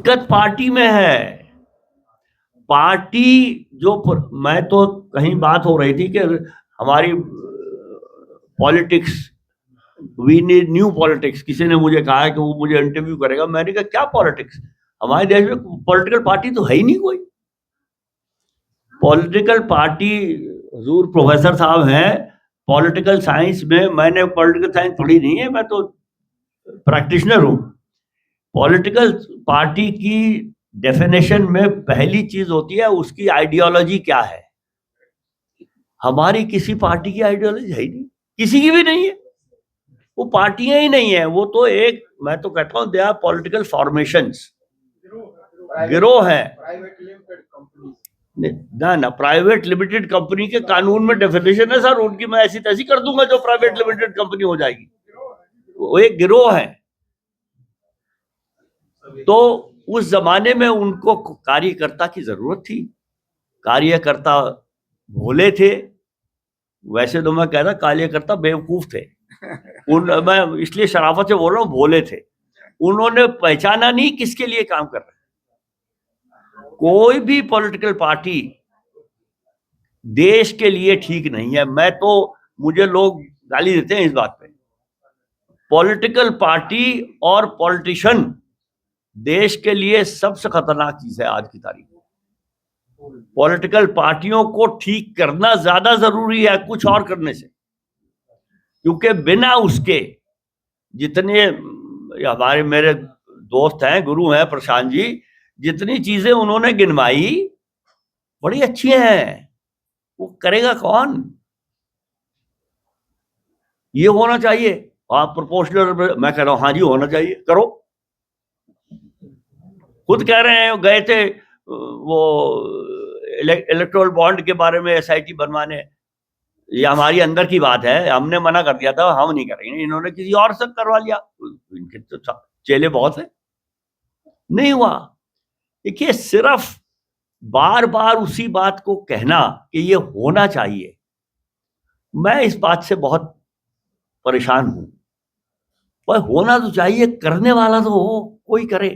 दिक्कत पार्टी में है। पार्टी मैं तो कहीं बात हो रही थी कि हमारी politics, we need new politics, किसी ने मुझे कहा है कि वो मुझे इंटरव्यू करेगा। मैंने कहा क्या पॉलिटिक्स, हमारे देश में पॉलिटिकल पार्टी तो है ही नहीं कोई। पॉलिटिकल पार्टी, हुजूर प्रोफेसर साहब हैं पॉलिटिकल साइंस में, मैंने पॉलिटिकल साइंस पढ़ी नहीं है, मैं तो प्रैक्टिशनर हूं। पॉलिटिकल पार्टी की डेफिनेशन में पहली चीज होती है उसकी आइडियोलॉजी क्या है। हमारी किसी पार्टी की आइडियोलॉजी है ही नहीं, किसी की भी नहीं है, वो पार्टियां ही नहीं है। वो तो एक, मैं तो कहता हूं दे आर पॉलिटिकल फॉर्मेशंस, गिरोह है ना। प्राइवेट लिमिटेड कंपनी के कानून में डेफिनेशन है सर उनकी, मैं ऐसी तैसी कर दूंगा जो प्राइवेट लिमिटेड कंपनी हो जाएगी। वो एक गिरोह है। तो उस जमाने में उनको कार्यकर्ता की जरूरत थी। कार्यकर्ता भोले थे, वैसे तो मैं कहता कार्यकर्ता बेवकूफ थे। मैं इसलिए शराफत से बोल रहा हूं, भोले थे। उन्होंने पहचाना नहीं किसके लिए काम कर रहे हैं। कोई भी पॉलिटिकल पार्टी देश के लिए ठीक नहीं है। मुझे लोग गाली देते हैं इस बात पे। पॉलिटिकल पार्टी और पॉलिटिशियन देश के लिए सबसे खतरनाक चीज है आज की तारीख में। पॉलिटिकल पार्टियों को ठीक करना ज्यादा जरूरी है कुछ और करने से, क्योंकि बिना उसके जितने हमारे मेरे दोस्त हैं, गुरु हैं प्रशांत जी, जितनी चीजें उन्होंने गिनवाई बड़ी अच्छी हैं, वो करेगा कौन। ये होना चाहिए, आप प्रोपोर्शनल, मैं कह रहा हूं हाँ जी होना चाहिए, करो। खुद कह रहे हैं, गए थे वो इलेक्टोरल बॉन्ड के बारे में एसआईटी बनवाने। ये हमारी अंदर की बात है, हमने मना कर दिया था हम नहीं करेंगे, इन्होंने किसी और से करवा लिया। इनके तो चेले बहुत है, नहीं हुआ। देखिए, सिर्फ बार बार उसी बात को कहना कि ये होना चाहिए, मैं इस बात से बहुत परेशान हूं। पर होना तो चाहिए, करने वाला तो हो, कोई करे।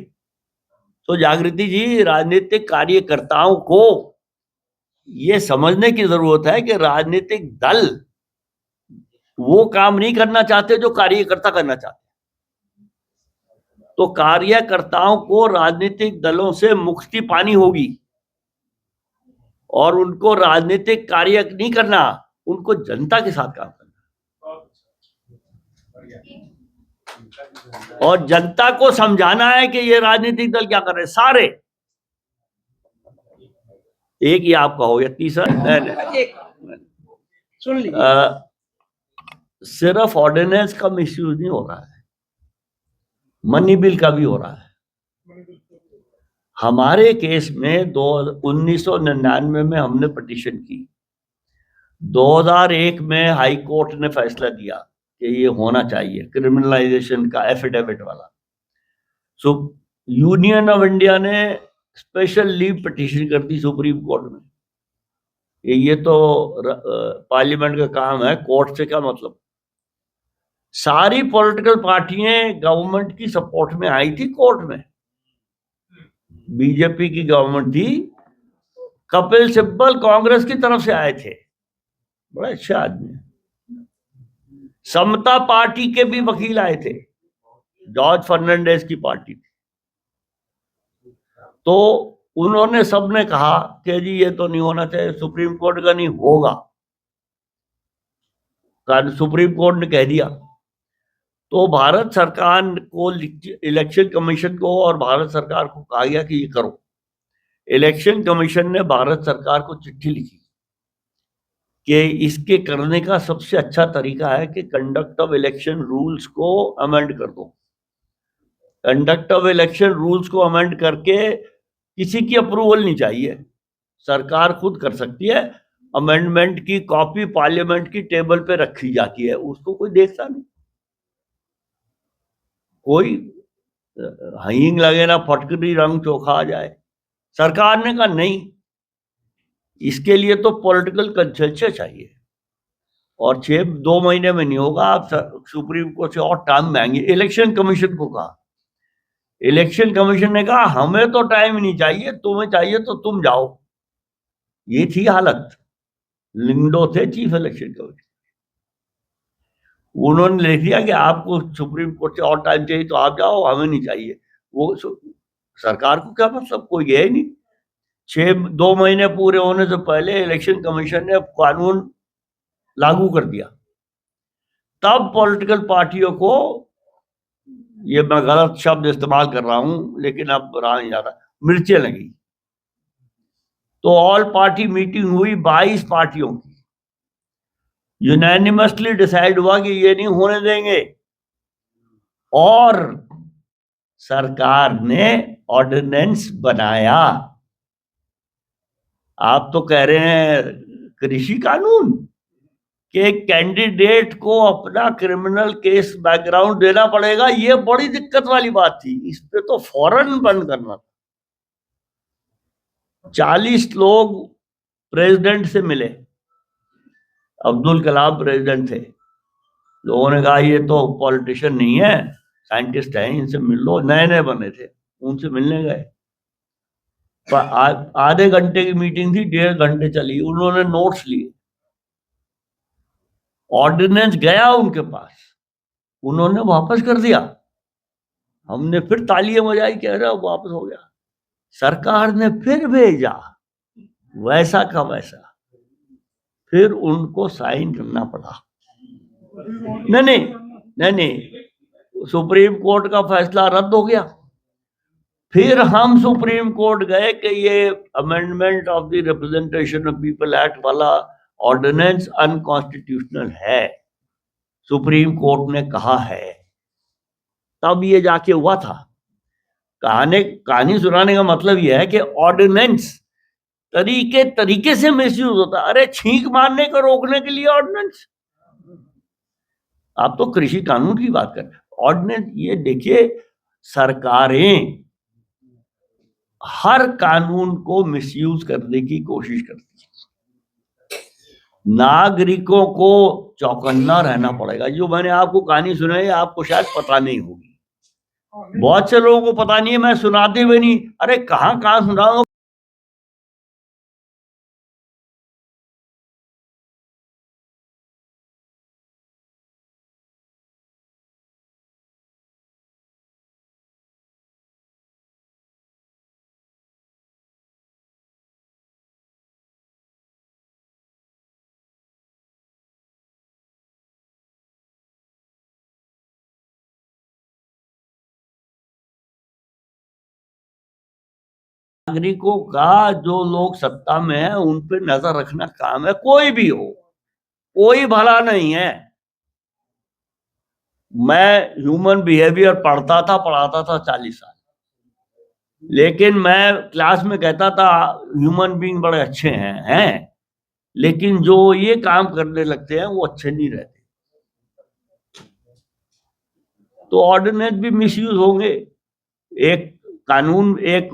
तो जागृति जी, राजनीतिक कार्यकर्ताओं को ये समझने की जरूरत है कि राजनीतिक दल वो काम नहीं करना चाहते जो कार्यकर्ता करना चाहते। तो कार्यकर्ताओं को राजनीतिक दलों से मुक्ति पानी होगी और उनको राजनीतिक कार्य नहीं करना, उनको जनता के साथ काम करना और जनता को समझाना है कि ये राजनीतिक दल क्या कर रहे हैं। सारे एक ही आपका हो या तीसरा सुन लीजिए, सिर्फ ऑर्डिनेंस का मिसयूज नहीं हो रहा है, मनी बिल का भी हो रहा है। हमारे केस में 1999 में हमने पिटीशन की, 2001 में हाई कोर्ट ने फैसला दिया कि ये होना चाहिए क्रिमिनलाइजेशन का, एफिडेविट वाला। सो यूनियन ऑफ इंडिया ने स्पेशल लीव पिटीशन कर दी सुप्रीम कोर्ट में। ये तो पार्लियामेंट का काम है, कोर्ट से क्या मतलब। सारी पॉलिटिकल पार्टियां गवर्नमेंट की सपोर्ट में आई थी कोर्ट में। बीजेपी की गवर्नमेंट थी, कपिल सिब्बल कांग्रेस की तरफ से आए थे, बड़ा अच्छा आदमी। समता पार्टी के भी वकील आए थे, जॉर्ज फर्नांडिस की पार्टी थी। तो उन्होंने सबने कहा कि जी ये तो नहीं होना चाहिए, सुप्रीम कोर्ट का नहीं होगा, कारण सुप्रीम कोर्ट ने कह दिया। तो भारत सरकार को, इलेक्शन कमीशन को और भारत सरकार को कहा गया कि ये करो। इलेक्शन कमीशन ने भारत सरकार को चिट्ठी लिखी कि इसके करने का सबसे अच्छा तरीका है कि कंडक्ट ऑफ इलेक्शन रूल्स को अमेंड कर दो। कंडक्ट ऑफ इलेक्शन रूल्स को अमेंड करके किसी की अप्रूवल नहीं चाहिए, सरकार खुद कर सकती है। अमेंडमेंट की कॉपी पार्लियामेंट की टेबल पे रखी जाती है, उसको कोई देखता नहीं, कोई हींग लगे ना फटकरी रंग चोखा आ जाए। सरकार ने कहा नहीं, इसके लिए तो पॉलिटिकल कंसेंसस चाहिए और 2 महीने में नहीं होगा, आप सुप्रीम कोर्ट से और टाइम मांगे। इलेक्शन कमीशन को कहा इलेक्शन कमीशन ने कहा हमें तो टाइम नहीं चाहिए, तुम्हें चाहिए तो तुम जाओ। ये थी हालत। लिंगडो थे चीफ इलेक्शन कमीशन, उन्होंने लिख दिया कि आपको सुप्रीम कोर्ट से और टाइम चाहिए तो आप जाओ, हमें नहीं चाहिए। वो सरकार को क्या मतलब, कोई गया ही नहीं। 2 महीने पूरे होने से पहले इलेक्शन कमीशन ने कानून लागू कर दिया। तब पॉलिटिकल पार्टियों को, ये मैं गलत शब्द इस्तेमाल कर रहा हूं लेकिन अब रहा नहीं जाता, मिर्चें लगी। तो ऑल पार्टी मीटिंग हुई 22 पार्टियों की, यूनानिमसली डिसाइड हुआ कि ये नहीं होने देंगे, और सरकार ने ऑर्डिनेंस बनाया। आप तो कह रहे हैं कृषि कानून कि कैंडिडेट को अपना क्रिमिनल केस बैकग्राउंड देना पड़ेगा, ये बड़ी दिक्कत वाली बात थी। इस पे तो फौरन बंद करना था। 40 लोग प्रेसिडेंट से मिले, अब्दुल कलाम प्रेसिडेंट थे। लोगों ने कहा ये तो पॉलिटिशियन नहीं है, साइंटिस्ट हैं, इनसे मिल लो। नए नए बने थे, उनसे मिलने गए। आधे घंटे की मीटिंग थी, 1.5 घंटे चली। उन्होंने नोट्स लिए, ऑर्डिनेंस गया उनके पास, उन्होंने वापस कर दिया। हमने फिर तालियां बजाई, कह रहा वापस हो गया। सरकार ने फिर भेजा, वैसा का वैसा, फिर उनको साइन करना पड़ा। नहीं नहीं नहीं नहीं, सुप्रीम कोर्ट का फैसला रद्द हो गया। फिर हम सुप्रीम कोर्ट गए कि ये amendment of the representation of people act वाला ऑर्डिनेंस अनकॉन्स्टिट्यूशनल है, सुप्रीम कोर्ट ने कहा है। तब ये जाके हुआ था। कहानी सुनाने का मतलब यह है कि ऑर्डिनेंस तरीके तरीके से मिसयूज होता। अरे छींक मारने को रोकने के लिए ऑर्डिनेंस, आप तो कृषि कानून की बात कर। ऑर्डिनेंस, ये देखिए, सरकारें हर कानून को मिसयूज करने की कोशिश करती है। नागरिकों को चौकन्ना रहना पड़ेगा। जो मैंने आपको कहानी सुनाई, आपको शायद पता नहीं होगी, बहुत से लोगों को पता नहीं है, मैं सुनाते हुए नहीं। अरे कहां कहां सुनाओ। नागरिकों का, जो लोग सत्ता में है, उन पे नजर रखना काम है, कोई भी हो, कोई भला नहीं है। मैं ह्यूमन बिहेवियर पढ़ाता था 40 साल, लेकिन मैं क्लास में कहता था ह्यूमन बीइंग बड़े अच्छे हैं, लेकिन जो ये काम करने लगते हैं वो अच्छे नहीं रहते। तो ऑर्डिनेंस भी मिसयूज होंगे। एक कानून, एक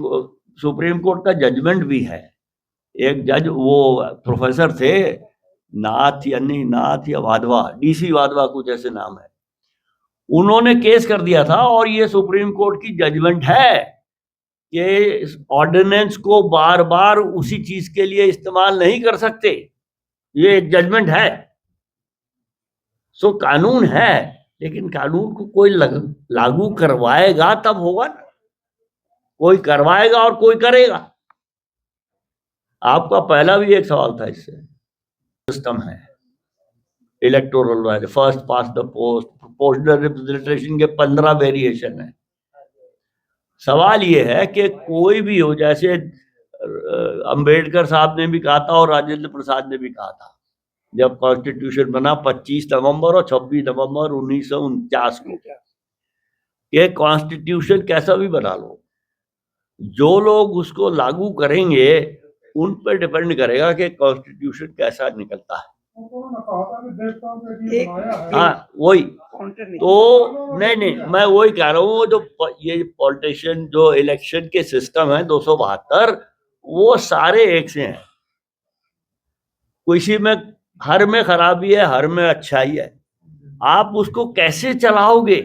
सुप्रीम कोर्ट का जजमेंट भी है। एक जज, वो प्रोफेसर थे, नाथ या वाधवा, DC वाधवा कुछ ऐसे नाम है, उन्होंने केस कर दिया था। और ये सुप्रीम कोर्ट की जजमेंट है कि ऑर्डिनेंस को बार बार उसी चीज के लिए इस्तेमाल नहीं कर सकते। ये एक जजमेंट है। सो कानून है, लेकिन कानून को कोई लागू करवाएगा तब होगा ना। कोई करवाएगा और कोई करेगा। आपका पहला भी एक सवाल था इससे। सिस्टम है electoral, first pass the post, proportional representation के 15 वेरिएशन है। सवाल ये है कि कोई भी हो, जैसे अंबेडकर साहब ने भी कहा था और राजेंद्र प्रसाद ने भी कहा था जब कॉन्स्टिट्यूशन बना 25 नवंबर और 26 नवंबर 1949 को, कि कॉन्स्टिट्यूशन कैसा भी बना लो, जो लोग उसको लागू करेंगे उन पर डिपेंड करेगा कि कॉन्स्टिट्यूशन कैसा निकलता है। हाँ वही तो, नहीं मैं वही कह रहा हूँ, जो ये पॉलिटिशियन, जो इलेक्शन के सिस्टम है 272, वो सारे एक से हैं। किसी में, हर में खराबी है, हर में अच्छाई है। आप उसको कैसे चलाओगे,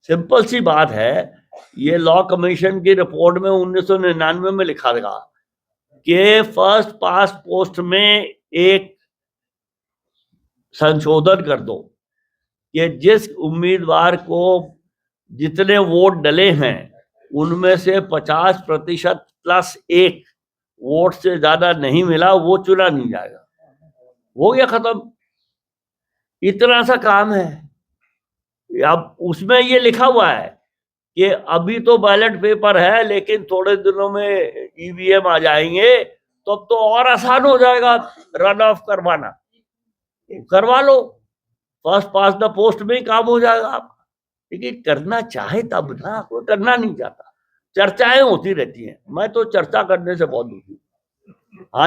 सिंपल सी बात है, ये लॉ कमीशन की रिपोर्ट में 1999 में लिखा था कि फर्स्ट पास पोस्ट में एक संशोधन कर दो कि जिस उम्मीदवार को जितने वोट डले हैं उनमें से 50% प्लस एक वोट से ज्यादा नहीं मिला, वो चुना नहीं जाएगा। हो गया खत्म, इतना सा काम है। अब उसमें ये लिखा हुआ है कि अभी तो बैलेट पेपर है, लेकिन थोड़े दिनों में ईवीएम आ जाएंगे, तो अब तो और आसान हो जाएगा रन ऑफ करवाना। करवा लो, फर्स्ट पास द पोस्ट में ही काम हो जाएगा आपका। लेकिन करना चाहे तब ना, कोई करना नहीं चाहता। चर्चाएं होती रहती हैं, मैं तो चर्चा करने से बहुत दुखी हूँ। हाँ।